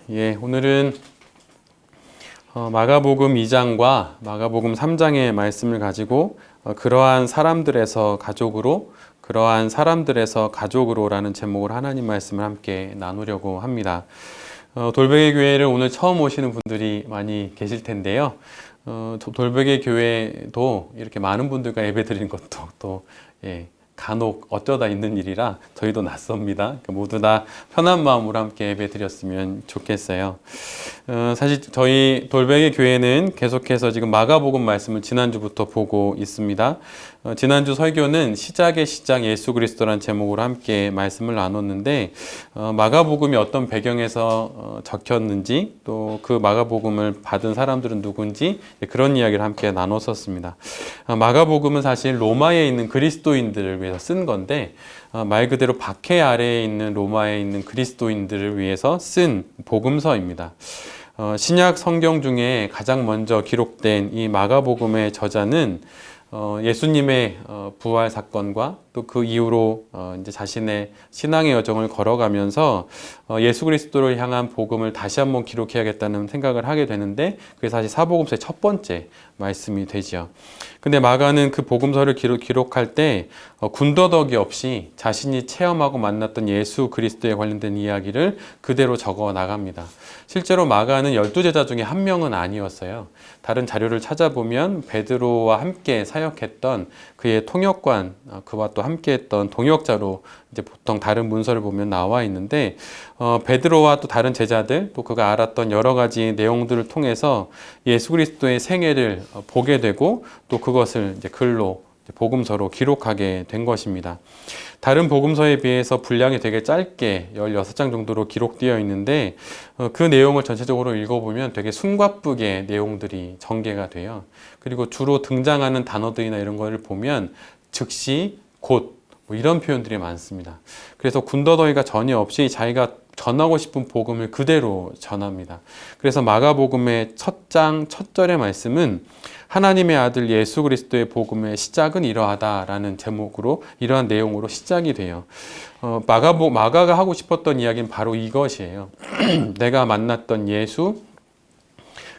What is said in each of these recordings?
오늘은 마가복음 2장과 마가복음 3장의 말씀을 가지고 그러한 사람들에서 가족으로라는 제목으로 하나님 말씀을 함께 나누려고 합니다. 돌베개 교회를 오늘 처음 오시는 분들이 많이 계실 텐데요. 돌베개 교회도 이렇게 많은 분들과 예배 드리는 것도 간혹 어쩌다 있는 일이라 저희도 낯섭니다. 모두 다 편한 마음으로 함께 예배 드렸으면 좋겠어요. 사실 저희 돌베개 교회는 계속해서 지금 마가복음 말씀을 지난주부터 보고 있습니다. 지난주 설교는 시작의 시작 예수 그리스도라는 제목으로 함께 말씀을 나눴는데 마가복음이 어떤 배경에서 적혔는지 또 그 마가복음을 받은 사람들은 누군지 그런 이야기를 함께 나눴었습니다. 마가복음은 사실 로마에 있는 그리스도인들을 위해서 쓴 건데 말 그대로 박해 아래에 있는 로마에 있는 그리스도인들을 위해서 쓴 복음서입니다. 신약 성경 중에 가장 먼저 기록된 이 마가복음의 저자는 예수님의 부활 사건과 또 그 이후로 이제 자신의 신앙의 여정을 걸어가면서 예수 그리스도를 향한 복음을 다시 한번 기록해야겠다는 생각을 하게 되는데 그게 사실 사복음서의 첫 번째 말씀이 되죠. 근데 마가는 그 복음서를 기록할 때 군더더기 없이 자신이 체험하고 만났던 예수 그리스도에 관련된 이야기를 그대로 적어 나갑니다. 실제로 마가는 12제자 중에 한 명은 아니었어요. 다른 자료를 찾아보면 베드로와 함께 사역했던 그의 통역관, 그와 또 함께했던 동역자로 이제 보통 다른 문서를 보면 나와 있는데 베드로와 또 다른 제자들 또 그가 알았던 여러 가지 내용들을 통해서 예수 그리스도의 생애를 보게 되고 또 그것을 이제 글로 복음서로 기록하게 된 것입니다. 다른 복음서에 비해서 분량이 되게 짧게 16장 정도로 기록되어 있는데 그 내용을 전체적으로 읽어보면 되게 숨가쁘게 내용들이 전개가 돼요. 그리고 주로 등장하는 단어들이나 이런 거를 보면 즉시, 곧 이런 표현들이 많습니다. 그래서 군더더기가 전혀 없이 자기가 전하고 싶은 복음을 그대로 전합니다. 그래서 마가복음의 첫 장, 첫 절의 말씀은 하나님의 아들 예수 그리스도의 복음의 시작은 이러하다라는 제목으로 이러한 내용으로 시작이 돼요. 마가가 하고 싶었던 이야기는 바로 이것이에요. 내가 만났던 예수,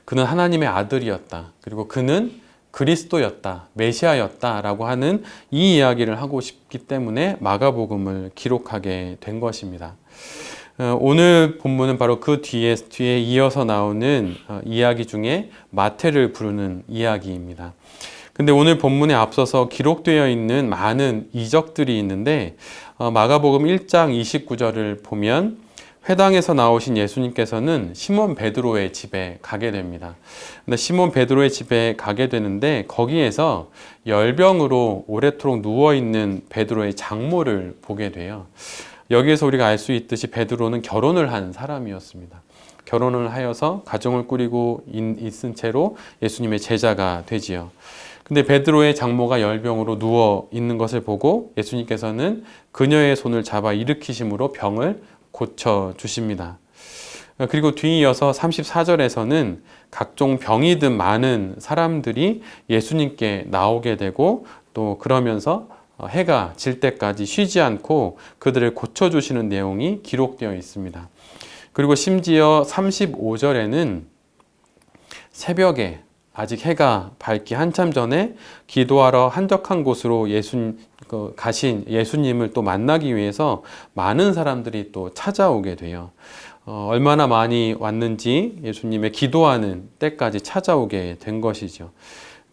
그는 하나님의 아들이었다. 그리고 그는 그리스도였다, 메시아였다라고 하는 이 이야기를 하고 싶기 때문에 마가복음을 기록하게 된 것입니다. 오늘 본문은 바로 그 뒤에 이어서 나오는 이야기 중에 마태를 부르는 이야기입니다. 근데 오늘 본문에 앞서서 기록되어 있는 많은 이적들이 있는데 마가복음 1장 29절을 보면 회당에서 나오신 예수님께서는 시몬 베드로의 집에 가게 됩니다. 근데 시몬 베드로의 집에 가게 되는데 거기에서 열병으로 오래도록 누워있는 베드로의 장모를 보게 돼요. 여기에서 우리가 알 수 있듯이 베드로는 결혼을 한 사람이었습니다. 결혼을 하여서 가정을 꾸리고 있은 채로 예수님의 제자가 되지요. 근데 베드로의 장모가 열병으로 누워 있는 것을 보고 예수님께서는 그녀의 손을 잡아 일으키심으로 병을 고쳐 주십니다. 그리고 뒤이어서 34절에서는 각종 병이 든 많은 사람들이 예수님께 나오게 되고 또 그러면서 해가 질 때까지 쉬지 않고 그들을 고쳐주시는 내용이 기록되어 있습니다. 그리고 심지어 35절에는 새벽에 아직 해가 밝기 한참 전에 기도하러 한적한 곳으로 가신 예수님을 또 만나기 위해서 많은 사람들이 또 찾아오게 돼요. 얼마나 많이 왔는지 예수님의 기도하는 때까지 찾아오게 된 것이죠.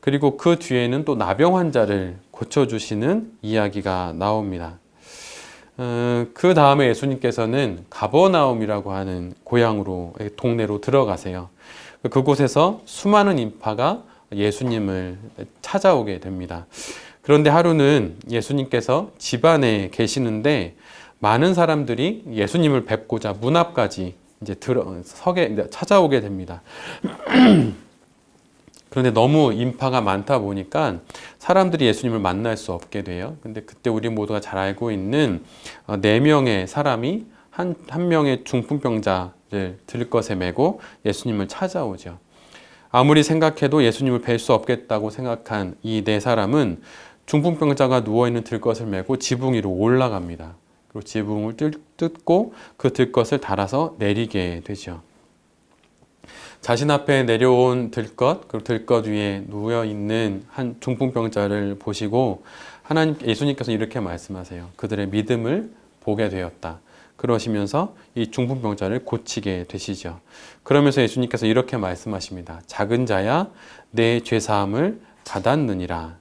그리고 그 뒤에는 또 나병 환자를 고쳐주시는 이야기가 나옵니다. 그 다음에 예수님께서는 가버나움이라고 하는 동네로 들어가세요. 그곳에서 수많은 인파가 예수님을 찾아오게 됩니다. 그런데 하루는 예수님께서 집 안에 계시는데 많은 사람들이 예수님을 뵙고자 문 앞까지 이제 찾아오게 됩니다. 그런데 너무 인파가 많다 보니까 사람들이 예수님을 만날 수 없게 돼요. 근데 그때 우리 모두가 잘 알고 있는 4명의 사람이 한 명의 중풍병자를 들것에 메고 예수님을 찾아오죠. 아무리 생각해도 예수님을 뵐 수 없겠다고 생각한 이 4사람은 중풍병자가 누워있는 들것을 메고 지붕 위로 올라갑니다. 그리고 지붕을 뜯고 그 들것을 달아서 내리게 되죠. 자신 앞에 내려온 들것, 그리고 들것 위에 누워 있는 한 중풍병자를 보시고 예수님께서 이렇게 말씀하세요. 그들의 믿음을 보게 되었다. 그러시면서 이 중풍병자를 고치게 되시죠. 그러면서 예수님께서 이렇게 말씀하십니다. 작은 자야, 내 죄사함을 받았느니라.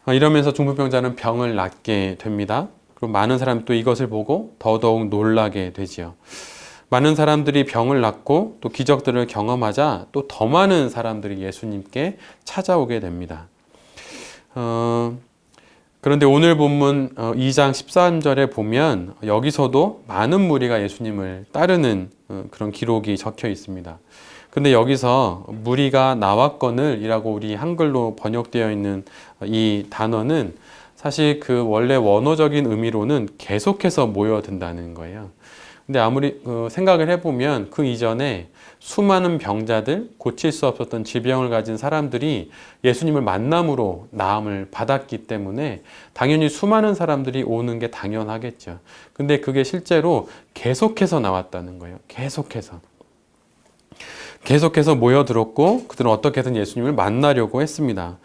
이러면서 중풍병자는 병을 낫게 됩니다. 그리고 많은 사람이 또 이것을 보고 더더욱 놀라게 되지요. 많은 사람들이 병을 낫고 또 기적들을 경험하자 또 더 많은 사람들이 예수님께 찾아오게 됩니다. 그런데 오늘 본문 2장 13절에 보면 여기서도 많은 무리가 예수님을 따르는 그런 기록이 적혀 있습니다. 근데 여기서 무리가 나왔거늘 이라고 우리 한글로 번역되어 있는 이 단어는 사실 그 원래 원어적인 의미로는 계속해서 모여든다는 거예요. 근데 아무리 생각을 해보면 그 이전에 수많은 병자들, 고칠 수 없었던 질병을 가진 사람들이 예수님을 만남으로 나음을 받았기 때문에 당연히 수많은 사람들이 오는 게 당연하겠죠. 근데 그게 실제로 계속해서 나왔다는 거예요. 계속해서 모여들었고 그들은 어떻게든 예수님을 만나려고 했습니다.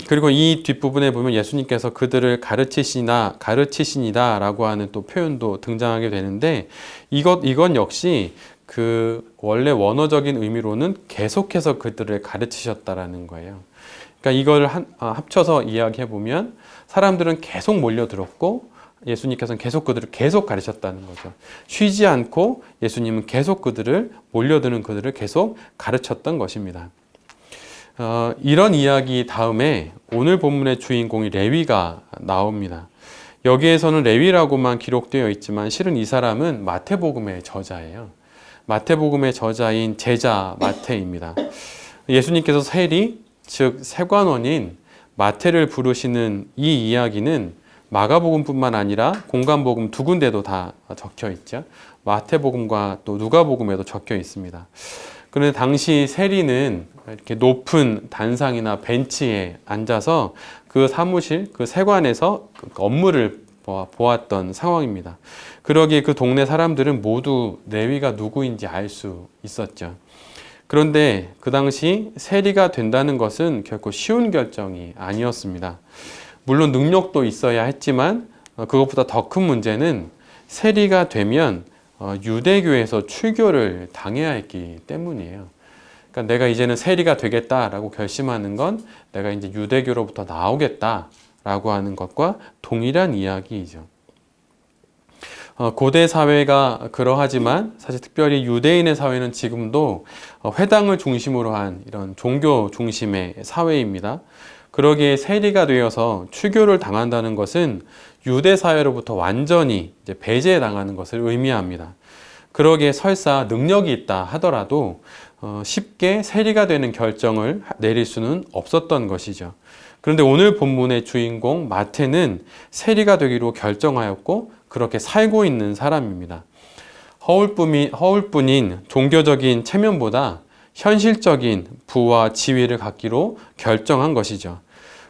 그리고 이 뒷부분에 보면 예수님께서 그들을 가르치시니다 라고 하는 또 표현도 등장하게 되는데 이건 역시 그 원래 원어적인 의미로는 계속해서 그들을 가르치셨다라는 거예요. 그러니까 이걸 합쳐서 이야기해 보면 사람들은 계속 몰려들었고 예수님께서는 계속 그들을 계속 가르쳤다는 거죠. 쉬지 않고 예수님은 계속 몰려드는 그들을 계속 가르쳤던 것입니다. 이런 이야기 다음에 오늘 본문의 주인공이 레위가 나옵니다. 여기에서는 레위라고만 기록되어 있지만 실은 이 사람은 마태복음의 저자예요. 마태복음의 저자인 제자 마태입니다. 예수님께서 세리, 즉 세관원인 마태를 부르시는 이 이야기는 마가복음뿐만 아니라 공관복음 두 군데도 다 적혀 있죠. 마태복음과 또 누가복음에도 적혀 있습니다. 그런데 당시 세리는 이렇게 높은 단상이나 벤치에 앉아서 그 사무실, 그 세관에서 업무를 보았던 상황입니다. 그러기에 그 동네 사람들은 모두 레위가 누구인지 알 수 있었죠. 그런데 그 당시 세리가 된다는 것은 결코 쉬운 결정이 아니었습니다. 물론 능력도 있어야 했지만 그것보다 더 큰 문제는 세리가 되면 유대교에서 출교를 당해야 했기 때문이에요. 그러니까 내가 이제는 세리가 되겠다라고 결심하는 건 내가 이제 유대교로부터 나오겠다라고 하는 것과 동일한 이야기이죠. 고대 사회가 그러하지만 사실 특별히 유대인의 사회는 지금도 회당을 중심으로 한 이런 종교 중심의 사회입니다. 그러기에 세리가 되어서 출교를 당한다는 것은 유대 사회로부터 완전히 이제 배제당하는 것을 의미합니다. 그러기에 설사 능력이 있다 하더라도 쉽게 세리가 되는 결정을 내릴 수는 없었던 것이죠. 그런데 오늘 본문의 주인공 마태는 세리가 되기로 결정하였고 그렇게 살고 있는 사람입니다. 허울뿐인 종교적인 체면보다 현실적인 부와 지위를 갖기로 결정한 것이죠.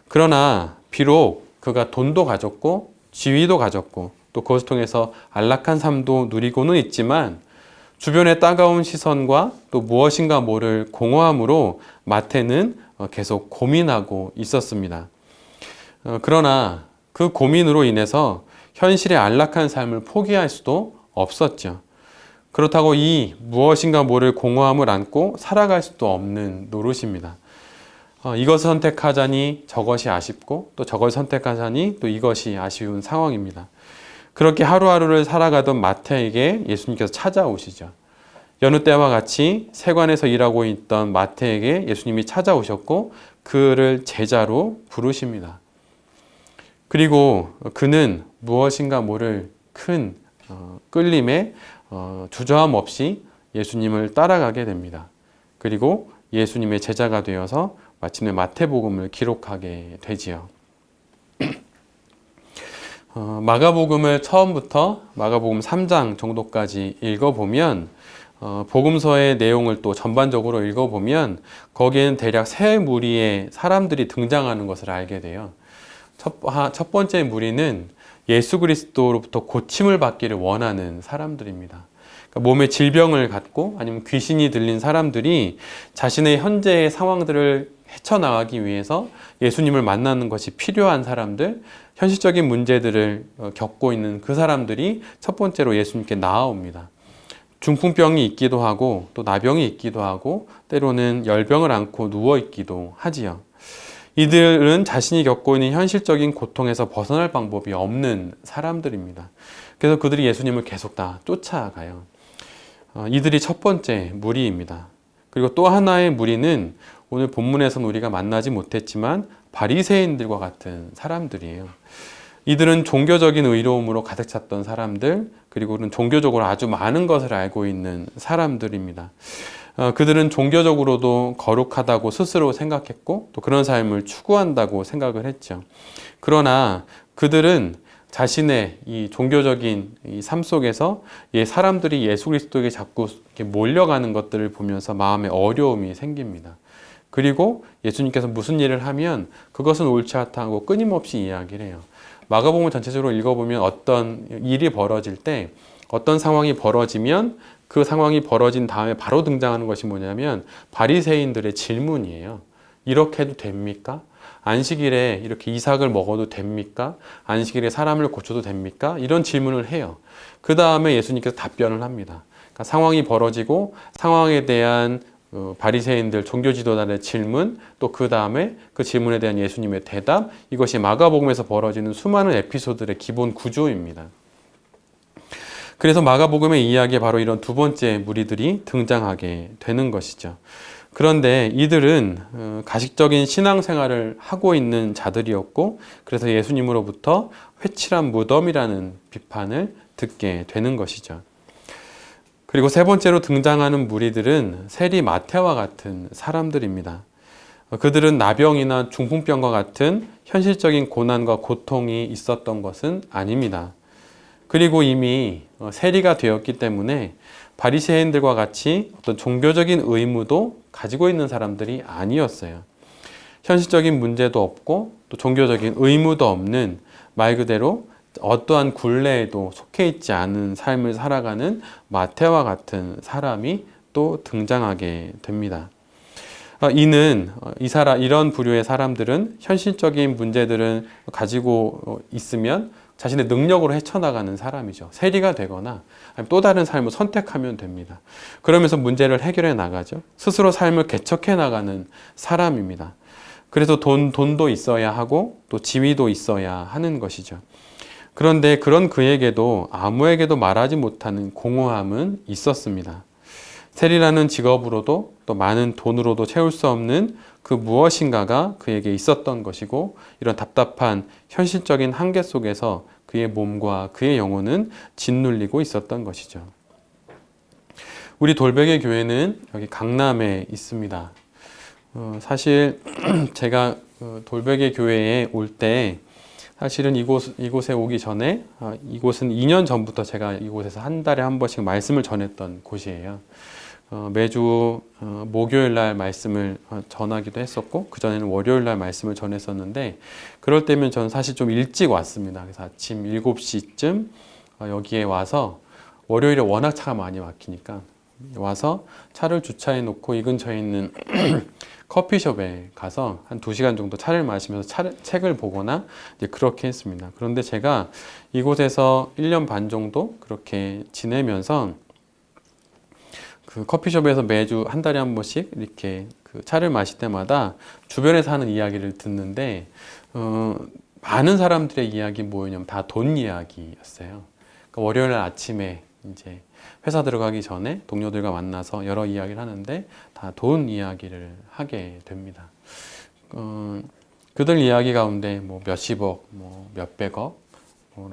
그러나 비록 그가 돈도 가졌고 지위도 가졌고 또 그것을 통해서 안락한 삶도 누리고는 있지만 주변의 따가운 시선과 또 무엇인가 모를 공허함으로 마태는 계속 고민하고 있었습니다. 그러나 그 고민으로 인해서 현실의 안락한 삶을 포기할 수도 없었죠. 그렇다고 이 무엇인가 모를 공허함을 안고 살아갈 수도 없는 노릇입니다. 이것을 선택하자니 저것이 아쉽고 또 저것을 선택하자니 또 이것이 아쉬운 상황입니다. 그렇게 하루하루를 살아가던 마태에게 예수님께서 찾아오시죠. 여느 때와 같이 세관에서 일하고 있던 마태에게 예수님이 찾아오셨고 그를 제자로 부르십니다. 그리고 그는 무엇인가 모를 큰 끌림에 주저함 없이 예수님을 따라가게 됩니다. 그리고 예수님의 제자가 되어서 마침내 마태복음을 기록하게 되지요. 마가복음을 처음부터 마가복음 3장 정도까지 읽어보면 복음서의 내용을 또 전반적으로 읽어보면 거기에는 대략 세 무리의 사람들이 등장하는 것을 알게 돼요. 첫 번째 무리는 예수 그리스도로부터 고침을 받기를 원하는 사람들입니다. 그러니까 몸에 질병을 갖고 아니면 귀신이 들린 사람들이 자신의 현재의 상황들을 헤쳐나가기 위해서 예수님을 만나는 것이 필요한 사람들, 현실적인 문제들을 겪고 있는 그 사람들이 첫 번째로 예수님께 나아옵니다. 중풍병이 있기도 하고 또 나병이 있기도 하고 때로는 열병을 앓고 누워 있기도 하지요. 이들은 자신이 겪고 있는 현실적인 고통에서 벗어날 방법이 없는 사람들입니다. 그래서 그들이 예수님을 계속 다 쫓아가요. 이들이 첫 번째 무리입니다. 그리고 또 하나의 무리는 오늘 본문에서는 우리가 만나지 못했지만 바리새인들과 같은 사람들이에요. 이들은 종교적인 의로움으로 가득 찼던 사람들, 그리고는 종교적으로 아주 많은 것을 알고 있는 사람들입니다. 그들은 종교적으로도 거룩하다고 스스로 생각했고 또 그런 삶을 추구한다고 생각을 했죠. 그러나 그들은 자신의 이 종교적인 이 삶 속에서 사람들이 예수 그리스도에게 자꾸 이렇게 몰려가는 것들을 보면서 마음에 어려움이 생깁니다. 그리고 예수님께서 무슨 일을 하면 그것은 옳지 않다고 끊임없이 이야기를 해요. 마가복음 전체적으로 읽어보면 어떤 일이 벌어질 때 어떤 상황이 벌어지면 그 상황이 벌어진 다음에 바로 등장하는 것이 뭐냐면 바리새인들의 질문이에요. 이렇게 해도 됩니까? 안식일에 이렇게 이삭을 먹어도 됩니까? 안식일에 사람을 고쳐도 됩니까? 이런 질문을 해요. 그 다음에 예수님께서 답변을 합니다. 그러니까 상황이 벌어지고 상황에 대한 바리새인들 종교 지도자의 질문, 또 그 다음에 그 질문에 대한 예수님의 대답, 이것이 마가복음에서 벌어지는 수많은 에피소드의 기본 구조입니다. 그래서 마가복음의 이야기에 바로 이런 두 번째 무리들이 등장하게 되는 것이죠. 그런데 이들은 가식적인 신앙생활을 하고 있는 자들이었고 그래서 예수님으로부터 회칠한 무덤이라는 비판을 듣게 되는 것이죠. 그리고 세 번째로 등장하는 무리들은 세리 마태와 같은 사람들입니다. 그들은 나병이나 중풍병과 같은 현실적인 고난과 고통이 있었던 것은 아닙니다. 그리고 이미 세리가 되었기 때문에 바리새인들과 같이 어떤 종교적인 의무도 가지고 있는 사람들이 아니었어요. 현실적인 문제도 없고 또 종교적인 의무도 없는 말 그대로 어떠한 gun례에도 속해 있지 않은 삶을 살아가는 마태와 같은 사람이 또 등장하게 됩니다. 이는 이런 부류의 사람들은 현실적인 문제들은 가지고 있으면 자신의 능력으로 헤쳐나가는 사람이죠. 세리가 되거나 또 다른 삶을 선택하면 됩니다. 그러면서 문제를 해결해 나가죠. 스스로 삶을 개척해 나가는 사람입니다. 그래서 돈도 있어야 하고 또 지위도 있어야 하는 것이죠. 그런데 그런 그에게도 아무에게도 말하지 못하는 공허함은 있었습니다. 세리라는 직업으로도 또 많은 돈으로도 채울 수 없는 그 무엇인가가 그에게 있었던 것이고 이런 답답한 현실적인 한계 속에서 그의 몸과 그의 영혼은 짓눌리고 있었던 것이죠. 우리 돌베개 교회는 여기 강남에 있습니다. 사실 제가 돌베개 교회에 올 때 사실은 이곳에 오기 전에 이곳은 2년 전부터 제가 이곳에서 한 달에 한 번씩 말씀을 전했던 곳이에요. 매주 목요일 날 말씀을 전하기도 했었고 그전에는 월요일 날 말씀을 전했었는데 그럴 때면 저는 사실 좀 일찍 왔습니다. 그래서 아침 7시쯤 여기에 와서 월요일에 워낙 차가 많이 막히니까 와서 차를 주차해 놓고 이 근처에 있는 커피숍에 가서 한 2시간 정도 차를 마시면서 책을 보거나 이제 그렇게 했습니다. 그런데 제가 이곳에서 1년 반 정도 그렇게 지내면서 그 커피숍에서 매주 한 달에 한 번씩 이렇게 그 차를 마실 때마다 주변에서 하는 이야기를 듣는데 많은 사람들의 이야기 뭐였냐면 다 돈 이야기였어요. 그러니까 월요일 아침에 이제 회사 들어가기 전에 동료들과 만나서 여러 이야기를 하는데 다 돈 이야기를 하게 됩니다. 그들 이야기 가운데 뭐 몇십억, 뭐 몇백억,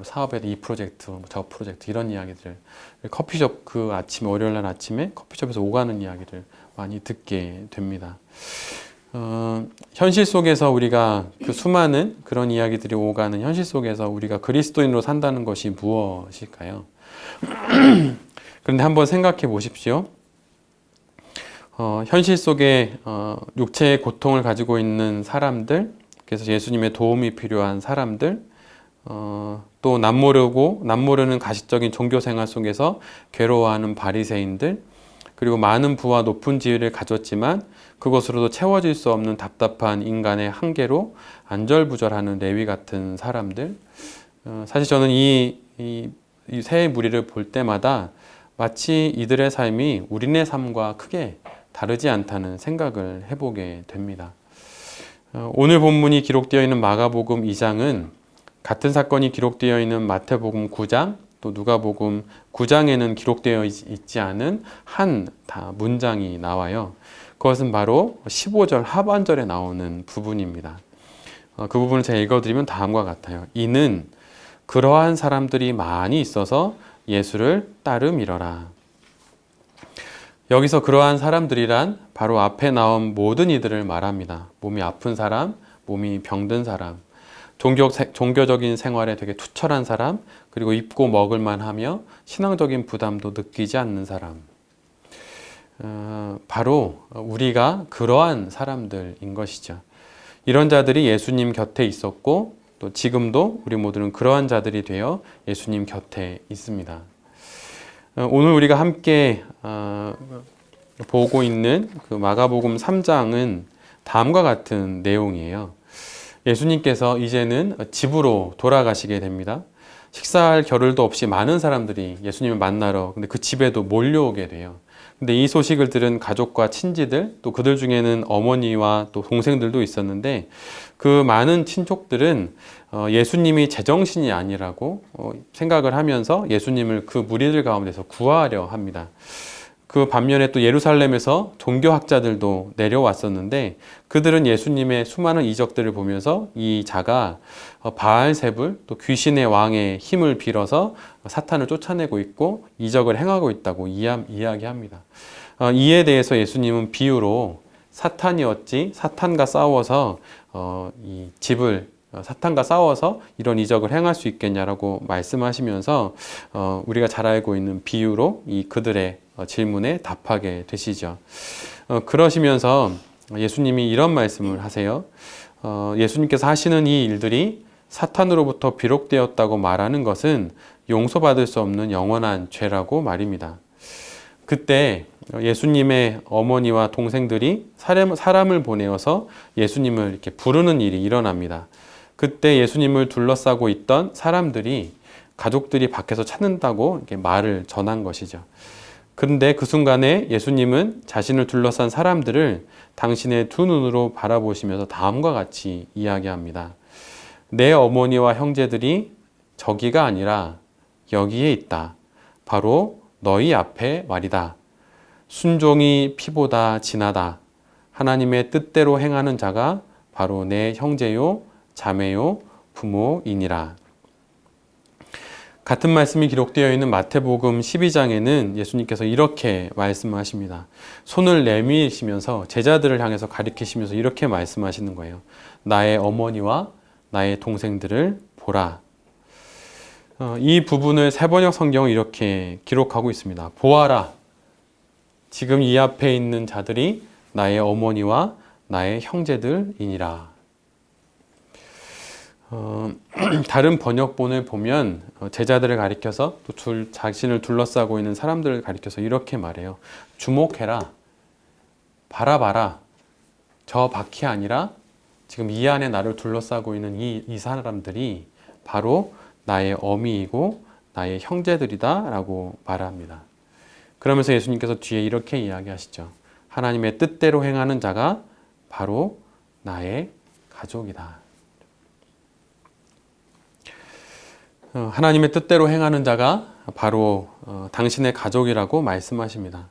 사업에도 이 프로젝트, 저 프로젝트 이런 이야기들 커피숍 그 아침에 월요일 날 아침에 커피숍에서 오가는 이야기를 많이 듣게 됩니다. 현실 속에서 우리가 그 수많은 그런 이야기들이 오가는 현실 속에서 우리가 그리스도인으로 산다는 것이 무엇일까요? 그런데 한번 생각해 보십시오. 현실 속에 육체의 고통을 가지고 있는 사람들, 그래서 예수님의 도움이 필요한 사람들, 또 남모르는 가시적인 종교 생활 속에서 괴로워하는 바리새인들, 그리고 많은 부와 높은 지위를 가졌지만 그것으로도 채워질 수 없는 답답한 인간의 한계로 안절부절하는 레위 같은 사람들. 사실 저는 이 세 무리를 볼 때마다 마치 이들의 삶이 우리네 삶과 크게 다르지 않다는 생각을 해보게 됩니다. 오늘 본문이 기록되어 있는 마가복음 2장은 같은 사건이 기록되어 있는 마태복음 9장, 또 누가복음 9장에는 기록되어 있지 않은 한 문장이 나와요. 그것은 바로 15절 하반절에 나오는 부분입니다. 그 부분을 제가 읽어드리면 다음과 같아요. 이는 그러한 사람들이 많이 있어서 예수를 따름이러라. 여기서 그러한 사람들이란 바로 앞에 나온 모든 이들을 말합니다. 몸이 아픈 사람, 몸이 병든 사람, 종교적인 생활에 되게 투철한 사람, 그리고 입고 먹을만 하며 신앙적인 부담도 느끼지 않는 사람. 바로 우리가 그러한 사람들인 것이죠. 이런 자들이 예수님 곁에 있었고 또 지금도 우리 모두는 그러한 자들이 되어 예수님 곁에 있습니다. 오늘 우리가 함께 보고 있는 그 마가복음 3장은 다음과 같은 내용이에요. 예수님께서 이제는 집으로 돌아가시게 됩니다. 식사할 겨를도 없이 많은 사람들이 예수님을 만나러 근데 그 집에도 몰려오게 돼요. 근데 이 소식을 들은 가족과 친지들, 또 그들 중에는 어머니와 또 동생들도 있었는데 그 많은 친족들은 예수님이 제정신이 아니라고 생각을 하면서 예수님을 그 무리들 가운데서 구하려 합니다. 그 반면에 또 예루살렘에서 종교학자들도 내려왔었는데 그들은 예수님의 수많은 이적들을 보면서 이 자가 바알세불 또 귀신의 왕의 힘을 빌어서 사탄을 쫓아내고 있고 이적을 행하고 있다고 이야기합니다. 이에 대해서 예수님은 비유로 사탄이 어찌 사탄과 싸워서 사탄과 싸워서 이런 이적을 행할 수 있겠냐라고 말씀하시면서 우리가 잘 알고 있는 비유로 그들의 질문에 답하게 되시죠. 그러시면서 예수님이 이런 말씀을 하세요. 예수님께서 하시는 이 일들이 사탄으로부터 비록되었다고 말하는 것은 용서받을 수 없는 영원한 죄라고 말입니다. 그때 예수님의 어머니와 동생들이 사람을 보내어서 예수님을 이렇게 부르는 일이 일어납니다. 그때 예수님을 둘러싸고 있던 사람들이 가족들이 밖에서 찾는다고 이렇게 말을 전한 것이죠. 그런데 그 순간에 예수님은 자신을 둘러싼 사람들을 당신의 두 눈으로 바라보시면서 다음과 같이 이야기합니다. 내 어머니와 형제들이 저기가 아니라 여기에 있다. 바로 너희 앞에 말이다. 순종이 피보다 진하다. 하나님의 뜻대로 행하는 자가 바로 내 형제요, 자매요, 부모이니라. 같은 말씀이 기록되어 있는 마태복음 12장에는 예수님께서 이렇게 말씀하십니다. 손을 내미시면서 제자들을 향해서 가리키시면서 이렇게 말씀하시는 거예요. 나의 어머니와 나의 동생들을 보라. 이 부분을 세번역 성경은 이렇게 기록하고 있습니다. 보아라. 지금 이 앞에 있는 자들이 나의 어머니와 나의 형제들이니라. 다른 번역본을 보면 제자들을 가리켜서 또 자신을 둘러싸고 있는 사람들을 가리켜서 이렇게 말해요. 주목해라. 바라봐라. 저 밖이 아니라 지금 이 안에 나를 둘러싸고 있는 이 사람들이 바로 나의 어미이고 나의 형제들이다 라고 말합니다. 그러면서 예수님께서 뒤에 이렇게 이야기하시죠. 하나님의 뜻대로 행하는 자가 바로 나의 가족이다. 하나님의 뜻대로 행하는 자가 바로 당신의 가족이라고 말씀하십니다.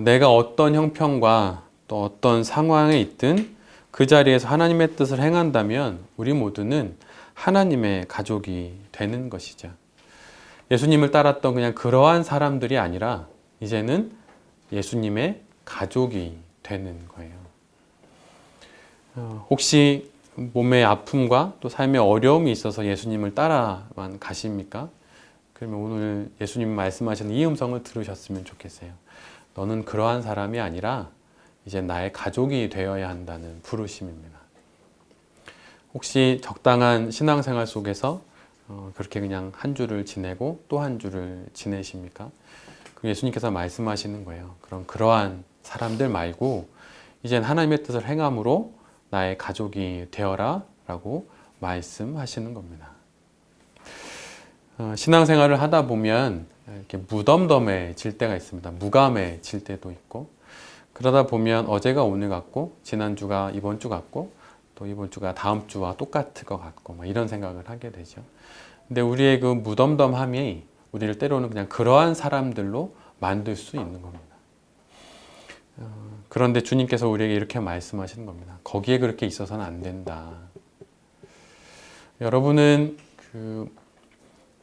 내가 어떤 형편과 또 어떤 상황에 있든 그 자리에서 하나님의 뜻을 행한다면 우리 모두는 하나님의 가족이 되는 것이죠. 예수님을 따랐던 그냥 그러한 사람들이 아니라 이제는 예수님의 가족이 되는 거예요. 혹시 몸의 아픔과 또 삶의 어려움이 있어서 예수님을 따라만 가십니까? 그러면 오늘 예수님 말씀하시는 이 음성을 들으셨으면 좋겠어요. 너는 그러한 사람이 아니라 이제 나의 가족이 되어야 한다는 부르심입니다. 혹시 적당한 신앙생활 속에서 그렇게 그냥 한 주를 지내고 또 한 주를 지내십니까? 예수님께서 말씀하시는 거예요. 그럼 그러한 사람들 말고 이젠 하나님의 뜻을 행함으로 나의 가족이 되어라 라고 말씀하시는 겁니다. 신앙생활을 하다 보면 이렇게 무덤덤해질 때가 있습니다. 무감해질 때도 있고, 그러다 보면 어제가 오늘 같고 지난주가 이번 주 같고 또 이번 주가 다음 주와 똑같을 것 같고 이런 생각을 하게 되죠. 근데 우리의 그 무덤덤함이 우리를 때로는 그냥 그러한 사람들로 만들 수 있는 겁니다. 그런데 주님께서 우리에게 이렇게 말씀하시는 겁니다. 거기에 그렇게 있어서는 안 된다. 여러분은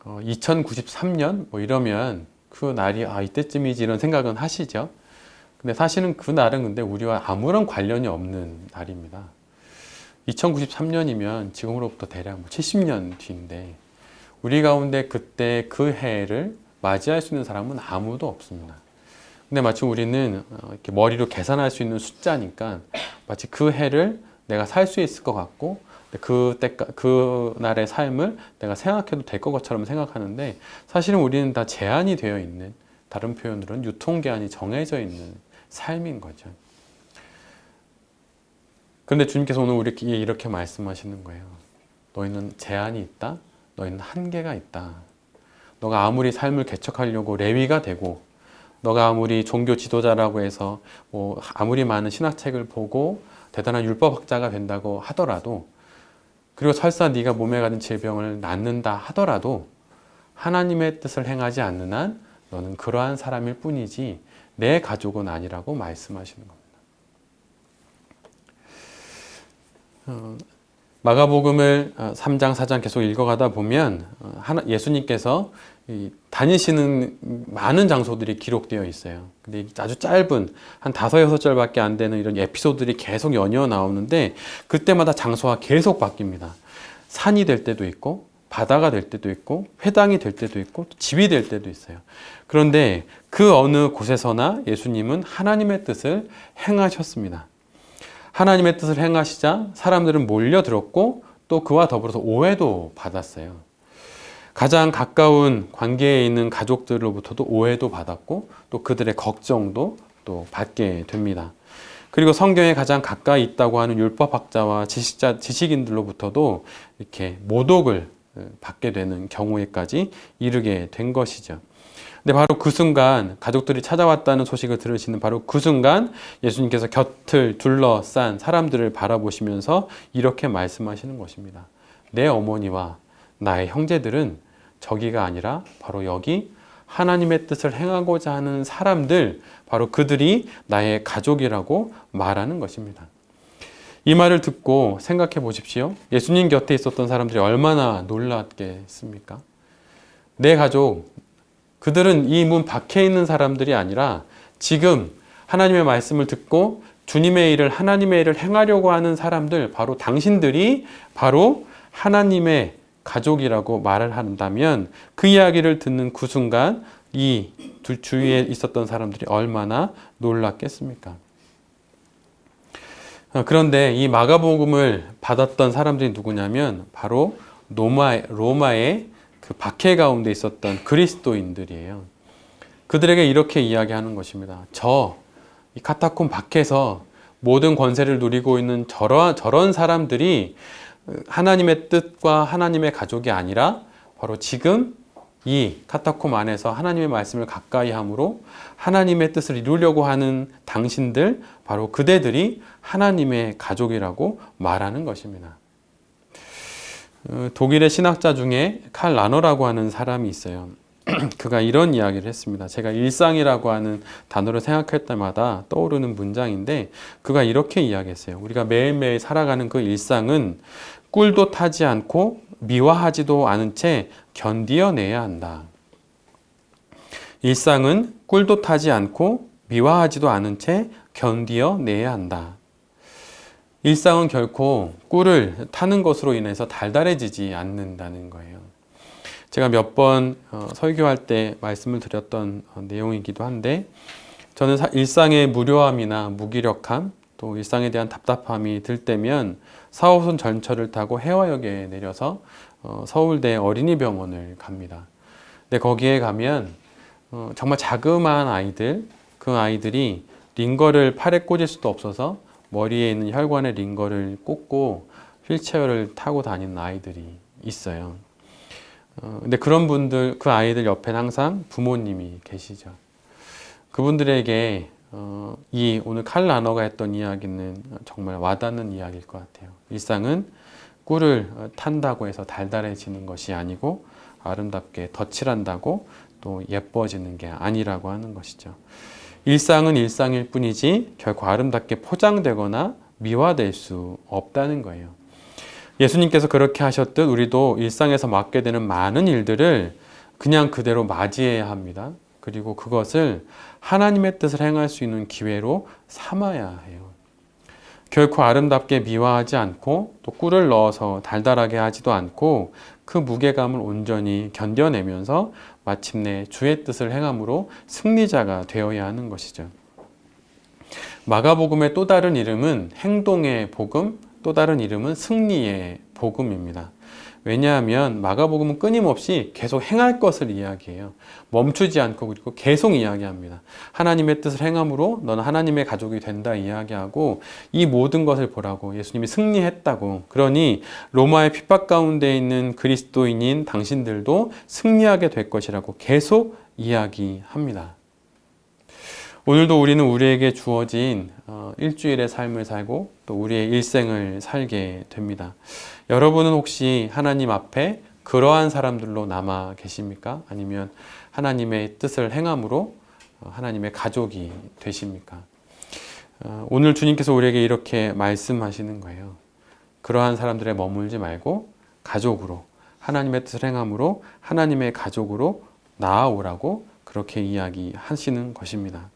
2093년 이러면 그 날이 이때쯤이지 이런 생각은 하시죠. 근데 사실은 그 날은 근데 우리와 아무런 관련이 없는 날입니다. 2093년이면 지금으로부터 대략 70년 뒤인데 우리 가운데 그때 그 해를 맞이할 수 있는 사람은 아무도 없습니다. 근데 마치 우리는 이렇게 머리로 계산할 수 있는 숫자니까 마치 그 해를 내가 살 수 있을 것 같고 그 날의 삶을 내가 생각해도 될 것처럼 생각하는데 사실은 우리는 다 제한이 되어 있는, 다른 표현으로는 유통기한이 정해져 있는 삶인 거죠. 그런데 주님께서 오늘 우리에게 이렇게 말씀하시는 거예요. 너희는 제한이 있다. 너희는 한계가 있다. 너가 아무리 삶을 개척하려고 레위가 되고 너가 아무리 종교 지도자라고 해서 아무리 많은 신학책을 보고 대단한 율법학자가 된다고 하더라도, 그리고 설사 네가 몸에 가진 질병을 낫는다 하더라도 하나님의 뜻을 행하지 않는 한 너는 그러한 사람일 뿐이지 내 가족은 아니라고 말씀하시는 겁니다. 마가복음을 3장, 4장 계속 읽어가다 보면 예수님께서 다니시는 많은 장소들이 기록되어 있어요. 근데 아주 짧은 한 5, 6절밖에 안 되는 이런 에피소드들이 계속 연이어 나오는데 그때마다 장소가 계속 바뀝니다. 산이 될 때도 있고 바다가 될 때도 있고 회당이 될 때도 있고 집이 될 때도 있어요. 그런데 그 어느 곳에서나 예수님은 하나님의 뜻을 행하셨습니다. 하나님의 뜻을 행하시자 사람들은 몰려들었고 또 그와 더불어서 오해도 받았어요. 가장 가까운 관계에 있는 가족들로부터도 오해도 받았고 또 그들의 걱정도 또 받게 됩니다. 그리고 성경에 가장 가까이 있다고 하는 율법학자와 지식인들로부터도 이렇게 모독을 받게 되는 경우에까지 이르게 된 것이죠. 근데 바로 그 순간 가족들이 찾아왔다는 소식을 들으시는 바로 그 순간 예수님께서 곁을 둘러싼 사람들을 바라보시면서 이렇게 말씀하시는 것입니다. 내 어머니와 나의 형제들은 저기가 아니라 바로 여기 하나님의 뜻을 행하고자 하는 사람들, 바로 그들이 나의 가족이라고 말하는 것입니다. 이 말을 듣고 생각해 보십시오. 예수님 곁에 있었던 사람들이 얼마나 놀랐겠습니까? 내 가족, 그들은 이 문 밖에 있는 사람들이 아니라 지금 하나님의 말씀을 듣고 주님의 일을, 하나님의 일을 행하려고 하는 사람들, 바로 당신들이 바로 하나님의 가족이라고 말을 한다면 그 이야기를 듣는 그 순간 이 주위에 있었던 사람들이 얼마나 놀랐겠습니까? 그런데 이 마가복음을 받았던 사람들이 누구냐면 바로 로마의 그 박해 가운데 있었던 그리스도인들이에요. 그들에게 이렇게 이야기하는 것입니다. 이 카타콤 밖에서 모든 권세를 누리고 있는 저런 사람들이 하나님의 뜻과 하나님의 가족이 아니라 바로 지금 이 카타콤 안에서 하나님의 말씀을 가까이 함으로 하나님의 뜻을 이루려고 하는 당신들, 바로 그대들이 하나님의 가족이라고 말하는 것입니다. 독일의 신학자 중에 칼 라너라고 하는 사람이 있어요. 그가 이런 이야기를 했습니다. 제가 일상이라고 하는 단어를 생각할 때마다 떠오르는 문장인데 그가 이렇게 이야기했어요. 우리가 매일매일 살아가는 그 일상은 꿀도 타지 않고 미화하지도 않은 채 견디어내야 한다. 일상은 꿀도 타지 않고 미화하지도 않은 채 견디어내야 한다. 일상은 결코 꿀을 타는 것으로 인해서 달달해지지 않는다는 거예요. 제가 몇 번 설교할 때 말씀을 드렸던 내용이기도 한데 저는 일상의 무료함이나 무기력함 또 일상에 대한 답답함이 들 때면 4호선 전철을 타고 해화역에 내려서 서울대 어린이병원을 갑니다. 근데 거기에 가면 정말 자그마한 아이들, 그 아이들이 링거를 팔에 꽂을 수도 없어서 머리에 있는 혈관에 링거를 꽂고 휠체어를 타고 다니는 아이들이 있어요. 근데 그런 분들, 그 아이들 옆에는 항상 부모님이 계시죠. 그분들에게 이 오늘 칼 라너가 했던 이야기는 정말 와닿는 이야기일 것 같아요. 일상은 꿀을 탄다고 해서 달달해지는 것이 아니고 아름답게 덧칠한다고 또 예뻐지는 게 아니라고 하는 것이죠. 일상은 일상일 뿐이지 결코 아름답게 포장되거나 미화될 수 없다는 거예요. 예수님께서 그렇게 하셨듯 우리도 일상에서 맡게 되는 많은 일들을 그냥 그대로 맞이해야 합니다. 그리고 그것을 하나님의 뜻을 행할 수 있는 기회로 삼아야 해요. 결코 아름답게 미화하지 않고 또 꿀을 넣어서 달달하게 하지도 않고 그 무게감을 온전히 견뎌내면서 마침내 주의 뜻을 행함으로 승리자가 되어야 하는 것이죠. 마가복음의 또 다른 이름은 행동의 복음, 또 다른 이름은 승리의 복음입니다. 왜냐하면 마가복음은 끊임없이 계속 행할 것을 이야기해요. 멈추지 않고 그리고 계속 이야기합니다. 하나님의 뜻을 행함으로 너는 하나님의 가족이 된다 이야기하고 이 모든 것을 보라고 예수님이 승리했다고. 그러니 로마의 핍박 가운데 있는 그리스도인인 당신들도 승리하게 될 것이라고 계속 이야기합니다. 오늘도 우리는 우리에게 주어진 일주일의 삶을 살고 또 우리의 일생을 살게 됩니다. 여러분은 혹시 하나님 앞에 그러한 사람들로 남아 계십니까? 아니면 하나님의 뜻을 행함으로 하나님의 가족이 되십니까? 오늘 주님께서 우리에게 이렇게 말씀하시는 거예요. 그러한 사람들에 머물지 말고 가족으로, 하나님의 뜻을 행함으로 하나님의 가족으로 나아오라고 그렇게 이야기하시는 것입니다.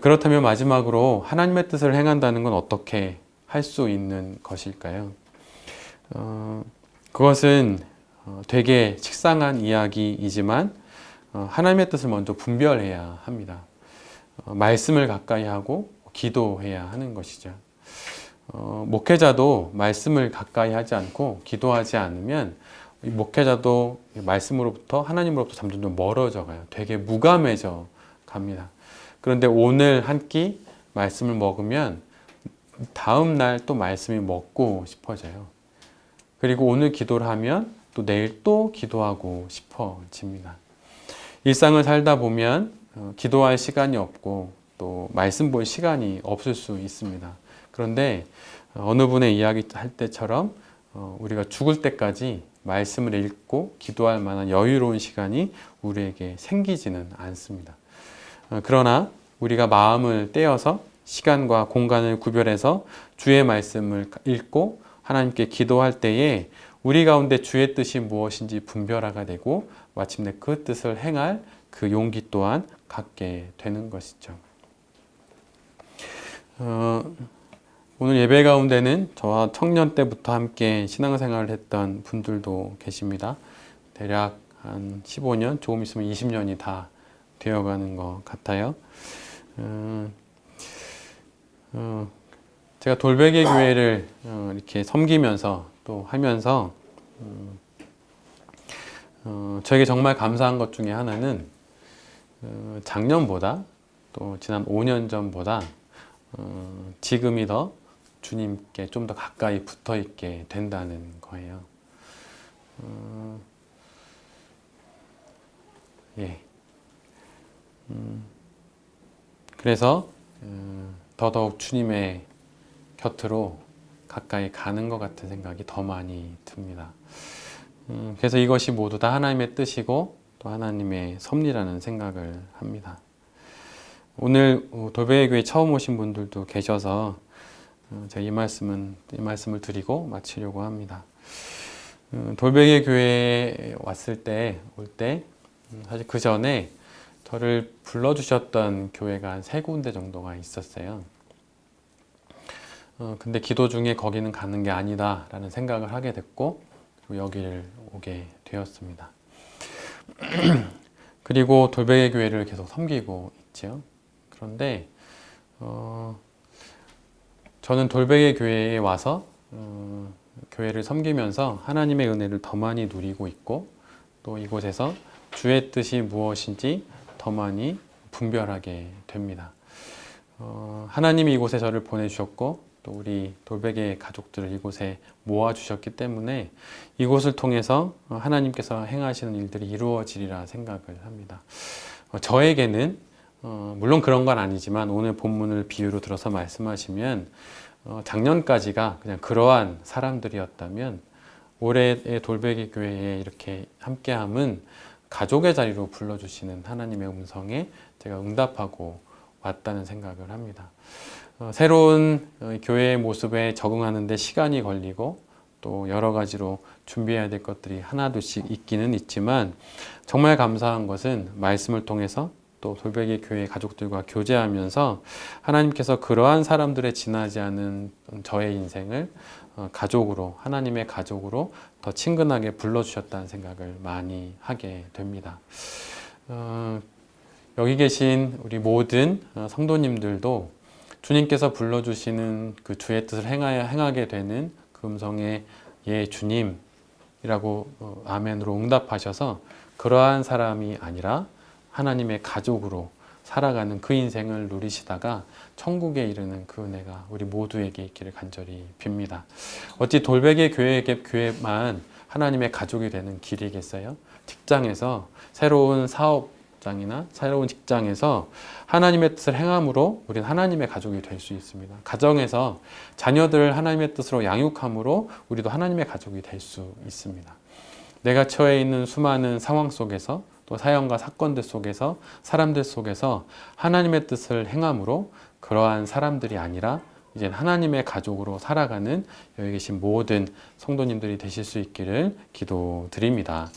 그렇다면 마지막으로 하나님의 뜻을 행한다는 건 어떻게 할 수 있는 것일까요? 그것은 되게 식상한 이야기이지만 하나님의 뜻을 먼저 분별해야 합니다. 말씀을 가까이 하고 기도해야 하는 것이죠. 목회자도 말씀을 가까이 하지 않고 기도하지 않으면 목회자도 말씀으로부터 하나님으로부터 점점 멀어져 가요. 되게 무감해져 갑니다. 그런데 오늘 한 끼 말씀을 먹으면 다음 날 또 말씀이 먹고 싶어져요. 그리고 오늘 기도를 하면 또 내일 또 기도하고 싶어집니다. 일상을 살다 보면 기도할 시간이 없고 또 말씀 볼 시간이 없을 수 있습니다. 그런데 어느 분의 이야기 할 때처럼 우리가 죽을 때까지 말씀을 읽고 기도할 만한 여유로운 시간이 우리에게 생기지는 않습니다. 그러나 우리가 마음을 떼어서 시간과 공간을 구별해서 주의 말씀을 읽고 하나님께 기도할 때에 우리 가운데 주의 뜻이 무엇인지 분별하게 되고 마침내 그 뜻을 행할 그 용기 또한 갖게 되는 것이죠. 오늘 예배 가운데는 저와 청년 때부터 함께 신앙생활을 했던 분들도 계십니다. 대략 한 15년, 조금 있으면 20년이 다 되어가는 것 같아요. 제가 돌베개 교회를 이렇게 섬기면서 또 하면서 저에게 정말 감사한 것 중에 하나는 작년보다 또 지난 5년 전보다 지금이 더 주님께 좀 더 가까이 붙어 있게 된다는 거예요. 예. 그래서 더더욱 주님의 곁으로 가까이 가는 것 같은 생각이 더 많이 듭니다. 그래서 이것이 모두 다 하나님의 뜻이고 또 하나님의 섭리라는 생각을 합니다. 오늘 돌베개 교회 처음 오신 분들도 계셔서 제가 이 말씀을 드리고 마치려고 합니다. 돌베개 교회에 올 때 사실 그 전에 저를 불러주셨던 교회가 한 3군데 정도가 있었어요. 근데 기도 중에 거기는 가는 게 아니다 라는 생각을 하게 됐고 그리고 여기를 오게 되었습니다. 그리고 돌베개 교회를 계속 섬기고 있죠. 그런데 저는 돌베개 교회에 와서 교회를 섬기면서 하나님의 은혜를 더 많이 누리고 있고 또 이곳에서 주의 뜻이 무엇인지 더 많이 분별하게 됩니다. 하나님이 이곳에 저를 보내주셨고 또 우리 돌베개 가족들을 이곳에 모아주셨기 때문에 이곳을 통해서 하나님께서 행하시는 일들이 이루어지리라 생각을 합니다. 저에게는 물론 그런 건 아니지만 오늘 본문을 비유로 들어서 말씀하시면 작년까지가 그냥 그러한 사람들이었다면 올해의 돌베개 교회에 이렇게 함께함은 가족의 자리로 불러주시는 하나님의 음성에 제가 응답하고 왔다는 생각을 합니다. 새로운 교회의 모습에 적응하는 데 시간이 걸리고 또 여러 가지로 준비해야 될 것들이 하나둘씩 있기는 있지만 정말 감사한 것은 말씀을 통해서 또 돌베개 교회 가족들과 교제하면서 하나님께서 그러한 사람들의 지나지 않은 저의 인생을 가족으로, 하나님의 가족으로 더 친근하게 불러주셨다는 생각을 많이 하게 됩니다. 여기 계신 우리 모든 성도님들도 주님께서 불러주시는 그 주의 뜻을 행하게 되는 그 음성의 예 주님이라고 아멘으로 응답하셔서 그러한 사람이 아니라 하나님의 가족으로 살아가는 그 인생을 누리시다가 천국에 이르는 그 은혜가 우리 모두에게 있기를 간절히 빕니다. 어찌 돌베개 교회만 하나님의 가족이 되는 길이겠어요? 직장에서 새로운 사업장이나 새로운 직장에서 하나님의 뜻을 행함으로 우리는 하나님의 가족이 될 수 있습니다. 가정에서 자녀들을 하나님의 뜻으로 양육함으로 우리도 하나님의 가족이 될 수 있습니다. 내가 처해 있는 수많은 상황 속에서 또 사연과 사건들 속에서 사람들 속에서 하나님의 뜻을 행함으로 그러한 사람들이 아니라 이제 하나님의 가족으로 살아가는 여기 계신 모든 성도님들이 되실 수 있기를 기도드립니다.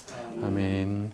아멘.